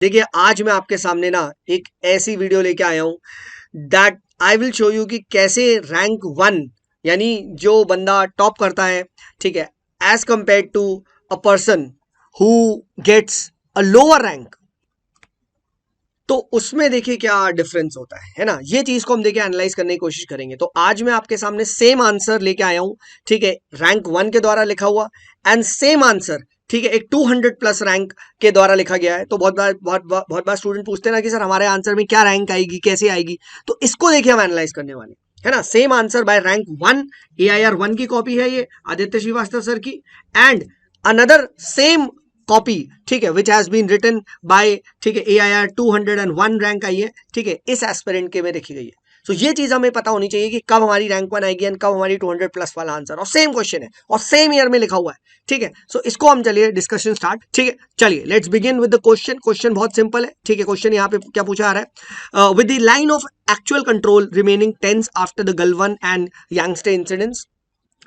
देखिए आज मैं आपके सामने ना एक ऐसी वीडियो लेके आया हूं that I will show you कि कैसे रैंक 1 यानी जो बंदा टॉप करता है, ठीक है, as compare to a person who gets a lower rank, तो उसमें देखिए क्या डिफरेंस होता है ना। ये चीज को हम देखिए एनालाइज करने की कोशिश करेंगे। तो आज मैं आपके सामने सेम आंसर लेके आया हूं, ठीक है, रैंक 1 के द्वारा लिखा हुआ एंड सेम आंसर, ठीक है, एक 200 प्लस रैंक के द्वारा लिखा गया है। तो बहुत बार स्टूडेंट पूछते हैं ना कि सर हमारे आंसर में क्या रैंक आएगी, कैसे आएगी, तो इसको देखिए हम एनालाइज करने वाले है ना। Same answer by rank 1, AIR 1 की कॉपी है ये आदित्य श्रीवास्तव सर की, एंड अनदर सेम कॉपी, ठीक है, which has been written by, ठीक है, AIR 201 रैंक आई है, ठीक है, इस एस्पिरेंट के में लिखी गई है। सो ये चीज हमें पता होनी चाहिए कि कब हमारी रैंक 1 आएगी एंड कब हमारी 200 प्लस वाला आंसर, और सेम क्वेश्चन है और सेम ईयर में लिखा हुआ है, ठीक है। सो इसको हम चलिए डिस्कशन स्टार्ट, ठीक है, चलिए let's begin with the question. Question बहुत सिंपल है, ठीक है। क्वेश्चन यहाँ पे क्या पूछा आ रहा है, with the line of actual control remaining tense after the Galwan and Yangtse incidents,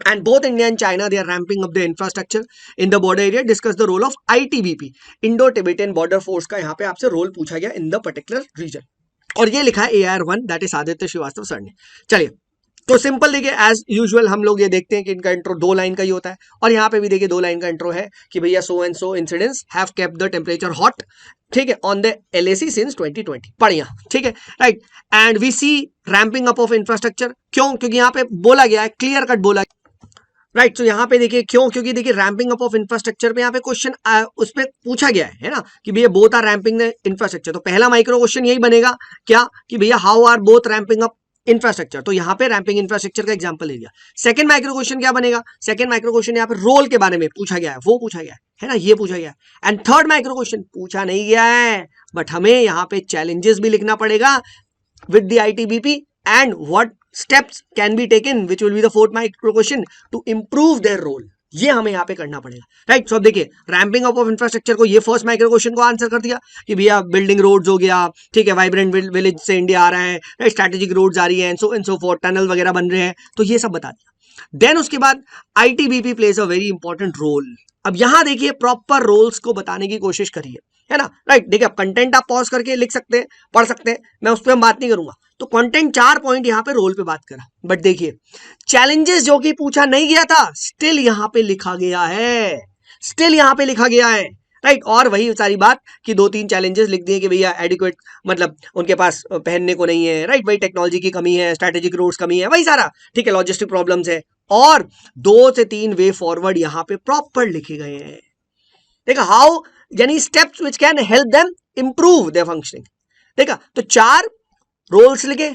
and both India and China, they are ramping up the infrastructure in the border area. Discuss the role of ITBP, Indo-Tibetan Border Force का यहाँ पे आपसे role पूछा गया in the particular region, और ये लिखा है AIR 1, that is Aditya Shrivastava sir ने। चलिए तो सिंपल देखिए, एज यूजुअल हम लोग ये देखते हैं कि इनका इंट्रो 2 लाइन का ही होता है, और यहाँ पे भी देखिए 2 लाइन का इंट्रो है कि भैया so and so incidents have kept the temperature hot, ठीक है, ऑन द LAC सिंस 2020। बढ़िया, ठीक है, right. And we see ramping up of infrastructure, क्यों? क्योंकि यहाँ पे बोला गया है, क्लियर कट बोला, राइट। तो यहाँ पे देखिए क्यों, क्योंकि देखिए रैम्पिंग अप ऑफ इंफ्रास्ट्रक्चर पे यहाँ पे क्वेश्चन उस पे पूछा गया है ना, कि भैया बोथ आर रैम्पिंग इंफ्रास्ट्रक्चर। तो पहला माइक्रो क्वेश्चन यही बनेगा क्या, कि भैया how are both ramping up infrastructure, तो यहाँ पे रैम्पिंग इंफ्रास्ट्रक्चर का एग्जांपल ले लिया। सेकंड माइक्रो क्वेश्चन क्या बनेगा, सेकंड माइक्रो क्वेश्चन यहाँ पे रोल के बारे में पूछा गया है, वो पूछा गया है ना, ये पूछा गया है। एंड थर्ड माइक्रो क्वेश्चन पूछा नहीं गया है, बट हमें यहाँ पे चैलेंजेस भी लिखना पड़ेगा with the ITBP and what steps can be taken, which will be the fourth micro question to improve their role, ये हमें यहाँ पे करना पड़ेगा, राइट। सो अब देखिए रैम्पिंग अप ऑफ इंफ्रास्ट्रक्चर को ये फर्स्ट माइक्रो क्वेश्चन को आंसर कर दिया कि भैया बिल्डिंग रोड्स हो गया, ठीक है, वाइब्रेंट विलेज से इंडिया आ रहा है, स्ट्रैटेजिक रोड्स आ रही है, एंड सो फोर्थ, टनल वगैरह बन रहे हैं, तो ये सब बता दिया। देन उसके बाद ITBP plays a very important role. अब यहां देखिए प्रॉपर रोल्स को बताने की कोशिश करिए, है ना, राइट। देखिए अब कंटेंट आप पॉज करके लिख सकते हैं, पढ़ सकते हैं, मैं उस पर हम बात नहीं करूंगा। तो कंटेंट 4 पॉइंट यहाँ पे रोल पे बात करा, बट देखिए चैलेंजेस जो कि पूछा नहीं गया था स्टिल यहाँ पे लिखा गया है, स्टिल यहाँ पे लिखा गया है, राइट। और वही सारी बात कि 2-3 चैलेंजेस लिख दिए कि भैया एडिक्वेट, मतलब उनके पास पहनने को नहीं है, राइट, वही टेक्नोलॉजी की कमी है, स्ट्रैटेजिक रोड्स कमी है, वही सारा, ठीक है, लॉजिस्टिक प्रॉब्लम्स है, और 2 से 3 वे फॉरवर्ड यहाँ पे प्रॉपर लिखे गए हैं। देखा हाउ, यानी steps which can help them improve there functioning. देखा तो 4 रोल्स लिखे,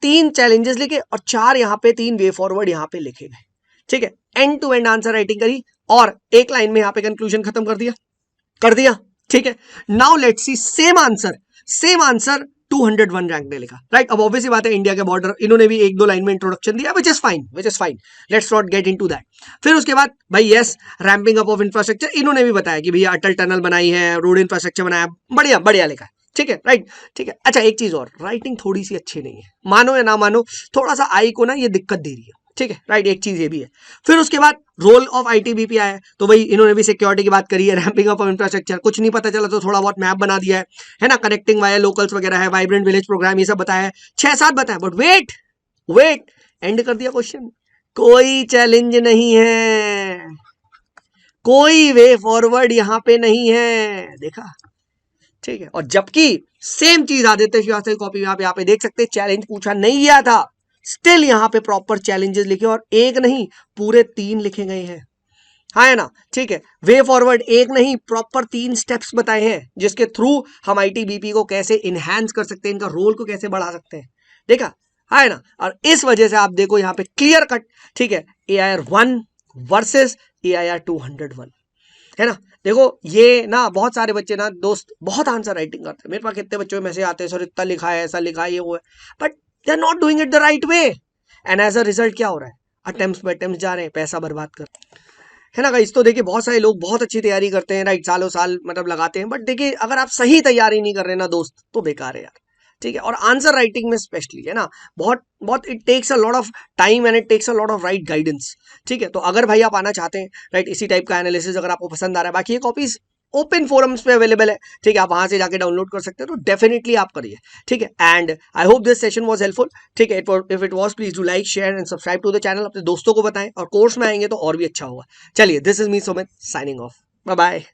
3 चैलेंजेस लिखे, और 4 यहाँ पे 3 वे फॉरवर्ड यहाँ पे लिखे गए, ठीक है। End to end answer writing करी और एक लाइन में यहाँ पे कंक्लूजन खत्म कर दिया, ठीक है। Now let's see same answer 201 rank ने लिखा, राइट। अब ऑब्वियसली बात है इंडिया के बॉर्डर, इन्होंने भी 1-2 लाइन में इंट्रोडक्शन दिया, which is fine, let's not get into that. फिर उसके बाद भाई yes ramping up of infrastructure, इन्होंने भी बताया कि भैया अटल टनल बनाई है, रोड इंफ्रास्ट्रक्चर बनाया, बढ़िया लिखा है, ठीक है, राइट, ठीक है। अच्छा एक चीज और, राइटिंग थोड़ी सी अच्छी नहीं है, मानो या ना मानो, थोड़ा सा आई को ना ये दिक्कत दे रही है, ठीक है, राइट, एक चीज ये भी है। फिर उसके बाद रोल ऑफ ITBP आया, तो भाई इन्होंने भी सिक्योरिटी की बात करी है, रैम्पिंग अप ऑफ इंफ्रास्ट्रक्चर, कुछ नहीं पता चला तो थोड़ा बहुत मैप बना दिया है ना, कनेक्टिंग वाया लोकल्स वगैरह है, वाइब्रेंट विलेज प्रोग्राम, ये सब बताया है, 6-7 बताया, बट वेट एंड कर दिया क्वेश्चन, कोई चैलेंज नहीं है, कोई वे फॉरवर्ड यहां पे नहीं है, देखा, ठीक है। और जबकि सेम चीज आदित्य श्रीवास्तव की कॉपी में आप यहाँ पे देख सकते हैं, चैलेंज पूछा नहीं गया था, स्टिल यहाँ पे प्रॉपर चैलेंजेस लिखे, और एक नहीं पूरे 3 लिखे गए हैं, हाँ है ना, ठीक है। वे फॉरवर्ड एक नहीं प्रॉपर 3 स्टेप्स बताए हैं, जिसके थ्रू हम ITBP को कैसे इनहैंस कर सकते हैं, इनका रोल को कैसे बढ़ा सकते हैं, देखा, हाँ है ना। और इस वजह से आप देखो यहाँ पे क्लियर कट, ठीक है, AIR 1 वर्सेस AIR 201, है ना। देखो ये ना बहुत सारे बच्चे ना दोस्त बहुत आंसर राइटिंग करते हैं, मेरे पास कितने बच्चों में मैसेज आते हैं, सर इतना लिखा है, ऐसा लिखा है, ये वो है, but they are not doing it the right way, and as a result क्या हो रहा है, अटेम्प्ट्स पे अटेम्प्ट्स जा रहे हैं, पैसा बर्बाद कर, है ना गाइस। तो देखिए बहुत सारे लोग बहुत अच्छी तैयारी करते हैं, राइट, सालों साल मतलब लगाते हैं, बट देखिए अगर आप सही तैयारी नहीं कर रहे ना दोस्त, तो बेकार है यार, ठीक है। और आंसर राइटिंग में स्पेशली, है ना, बहुत it takes a lot of time and it takes a lot of right guidance, ठीक है। तो अगर भाई आप आना चाहते हैं, राइट, इसी टाइप का एनालिसिस अगर आपको पसंद आ रहा है, बाकी ये कॉपीज ओपन फोरम्स पे अवेलेबल है, ठीक है, आप वहां से जाके डाउनलोड कर सकते हैं, तो डेफिनेटली आप करिए, ठीक है। And I hope this session was helpful, ठीक है। If it was, please do like, share and subscribe to the channel, अपने दोस्तों को बताएं, और कोर्स में आएंगे तो और भी अच्छा होगा। चलिए, this is me Sumit signing off, bye bye.